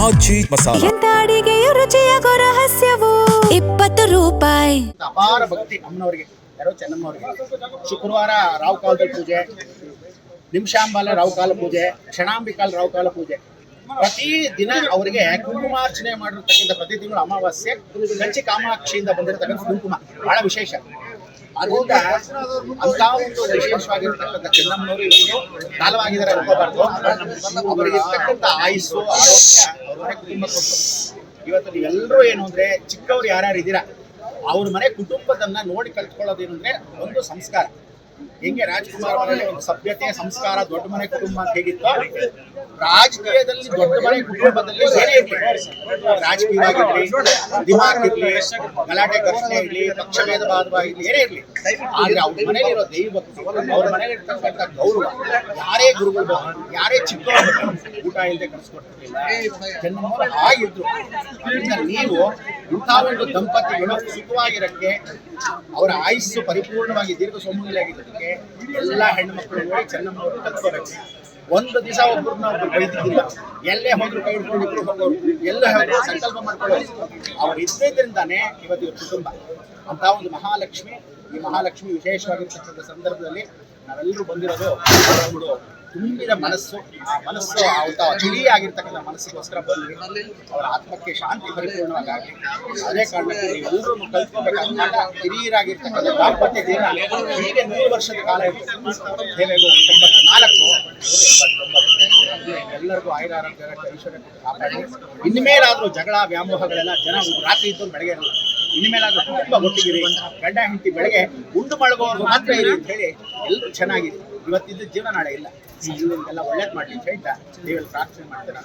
ಆಚಿ ಮಸಾಲ. ಎಂತ ಅಡಿಗೆಯ ರುಚಿಯಾಗೋ ರಹಸ್ಯವು 20 ರೂಪಾಯಿ. ಅಪಾರ ಭಕ್ತಿ ಅಮ್ಮನವರಿಗೆ, ಯಾರೋ ಚೆನ್ನಮ್ಮನವರಿಗೆ. ಶುಕ್ರವಾರ ರಾವುಕಾಲದಲ್ಲಿ ಪೂಜೆ, ನಿಮಿಷಾಂಬಾಲ ರಾವುಕಾಲ ಪೂಜೆ, ಕ್ಷಣಾಂಬಿಕಾಲ ರಾವುಕಾಲ ಪೂಜೆ. ಪ್ರತಿ ದಿನ ಅವರಿಗೆ ಕುಂಕುಮಾರ್ಚನೆ ಮಾಡಿರ್ತಕ್ಕಂಥ ಪ್ರತಿ ತಿಂಗಳು ಅಮಾವಾಸ್ಯೆ ಕಂಚಿ ಕಾಮಾಕ್ಷಿಯಿಂದ ಬಂದಿರತಕ್ಕಂಥ ಕುಂಕುಮ ಬಹಳ ವಿಶೇಷ. ಅದರಿಂದ ಅಂತ ಒಂದು ವಿಶೇಷವಾಗಿರ್ತಕ್ಕಂಥ ಚೆನ್ನಮ್ಮನವರು ಇವತ್ತು ಕಾಲವಾಗಿದ್ದಾರೆ ಅನ್ಕೋಬಾರ್ದು. ಅವರಿಗೆ ಇರ್ತಕ್ಕಂಥ ಆಯುಸ್ಸು, ಆರೋಗ್ಯ ಅವರ ಕುಟುಂಬ ಕೊಟ್ಟು. ಇವತ್ತು ನೀವೆಲ್ಲರೂ ಏನು ಅಂದ್ರೆ, ಚಿಕ್ಕವ್ರು ಯಾರ್ಯಾರು ಇದ್ದೀರಾ ಅವ್ರ ಮನೆ ಕುಟುಂಬದನ್ನ ನೋಡಿ ಕಲ್ತ್ಕೊಳ್ಳೋದೇನು ಅಂದ್ರೆ ಒಂದು ಸಂಸ್ಕಾರ. ಹೆಂಗೆ ರಾಜ್ಕುಮಾರ್ ಮನೆಯಲ್ಲಿ ಒಂದು ಸಭ್ಯತೆ, ಸಂಸ್ಕಾರ, ದೊಡ್ಡ ಮನೆ ಕುಟುಂಬ ಅಂತ ಹೇಗಿತ್ತು, ರಾಜಕೀಯದಲ್ಲಿ ದೊಡ್ಡ ಮನೆ ಕುಟುಂಬದಲ್ಲಿ ಏನೇ ಇರ್ಲಿ, ರಾಜಕೀಯವಾಗಿರ್ಲಿ, ದಿಮಾಕ್ ಇರ್ಲಿ, ಗಲಾಟೆ ಘರ್ಷಣೆ ಇರ್ಲಿ, ಪಕ್ಷಭೇದ ಭಾದವಾಗಿರ್ಲಿ, ಏನೇ ಇರ್ಲಿ, ಆದ್ರೆ ಅವ್ರ ಮನೇಲಿರೋ ದೈವಭಕ್ತಿ, ಅವ್ರ ಮನೇಲಿ ಇರ್ತಕ್ಕಂಥ ಗೌರವ, ಯಾರೇ ಗುರುಗಳು, ಯಾರೇ ಚಿಕ್ಕವರು ಊಟ ಇಲ್ಲದೆ ಕಳಿಸ್ಕೊಡ್ತಿರ್ಲಿಲ್ಲ. ಚೆನ್ನಮ್ಮವರು ಆಗಿದ್ರು. ಅದರಿಂದ ನೀವು ಇಂಥ ಒಂದು ದಂಪತಿಗಳು ಸುಖವಾಗಿರಕ್ಕೆ, ಅವರ ಆಯುಸ್ಸು ಪರಿಪೂರ್ಣವಾಗಿ ದೀರ್ಘ ಸೋಮುಗಿಲಾಗಿದ್ದಕ್ಕೆ ಎಲ್ಲ ಹೆಣ್ಣು ಮಕ್ಕಳು ನೋಡಿ ಚೆನ್ನಮ್ಮವರು ಕಲ್ತ್ಕೋಬೇಕು. ಒಂದು ದಿವಸ ಒಬ್ಬರನ್ನ ಒಬ್ರು ಬೈದಿದ್ದಿಲ್ಲ. ಎಲ್ಲೇ ಹೋದ್ರು ಕೈ ಹಿಡ್ಕೊಂಡು ಇಬ್ರು ಹೋಗೋರು, ಎಲ್ಲ ಹೋದ್ರು ಸಂಕಲ್ಪ ಮಾಡ್ಕೊಳ್ಳೋರು. ಅವ್ರು ಇದ್ದಿದ್ರಿಂದಾನೇ ಇವತ್ತು ಇವ್ರ ಕುಟುಂಬ ಅಂತ ಒಂದು ಮಹಾಲಕ್ಷ್ಮಿ. ಈ ಮಹಾಲಕ್ಷ್ಮಿ ವಿಶೇಷವಾಗಿರ್ತಕ್ಕಂಥ ಸಂದರ್ಭದಲ್ಲಿ ನಾವೆಲ್ಲರೂ ಬಂದಿರೋದು ಒಂದು ತುಂಬಿದ ಮನಸ್ಸು, ಆ ಮನಸ್ಸು ತಿಳಿಯಾಗಿರ್ತಕ್ಕಂಥ ಮನಸ್ಸಿಗೋಸ್ಕರ ಬಂದ್ವಿ. ಅವರ ಆತ್ಮಕ್ಕೆ ಶಾಂತಿ ಪರಿಪೂರ್ಣವಾಗಿ. ಅದೇ ಕಾರಣಕ್ಕೆ ನೀವೆಲ್ಲರೂ ಕಲ್ತ್ಕೋಬೇಕಾದ ಹಿರಿಯರಾಗಿರ್ತಕ್ಕಂಥ ದಾಂಪತ್ಯ ಜೀವನ ಹೀಗೆ 100 ವರ್ಷದ ಕಾಲ ಇರ್ತದೆ. ದೇವೇಗೌಡ 94, 89. ಎಲ್ಲರಿಗೂ ಆಯುರಾರೋಗ್ಯ ಐಶ್ವರ್ಯ ಕಾಪಾಡಿ. ಇನ್ಮೇಲಾದ್ರೂ ಜಗಳ ವ್ಯಾಮೋಹಗಳೆಲ್ಲ ಜನ ರಾತ್ರಿ ಇದ್ದು ಬೆಳಗ್ಗೆ ಇರಲ್ಲ. ಇನ್ಮೇಲಾದ್ರೂ ಕುಟುಂಬ ಒಟ್ಟಿಗಿರಿ, ಗಂಡ ಹೆಂಡತಿ ಬೆಳಗ್ಗೆ ಉಂಡು ಮಳಗೋರ್ಗು ಮಾತ್ರ ಇರಿ ಅಂತ ಹೇಳಿ ಎಲ್ಲರೂ ಚೆನ್ನಾಗಿದೆ. ಇವತ್ತಿದ್ದ ಜೀವನ ನಾಳೆ ಇಲ್ಲ. ಎಲ್ಲ ಒಳ್ಳೇದು ಮಾಡಲಿ ಅಂತ ಹೇಳ್ತಾ ದೇವರಲ್ಲಿ ಪ್ರಾರ್ಥನೆ ಮಾಡ್ತೇನೆ.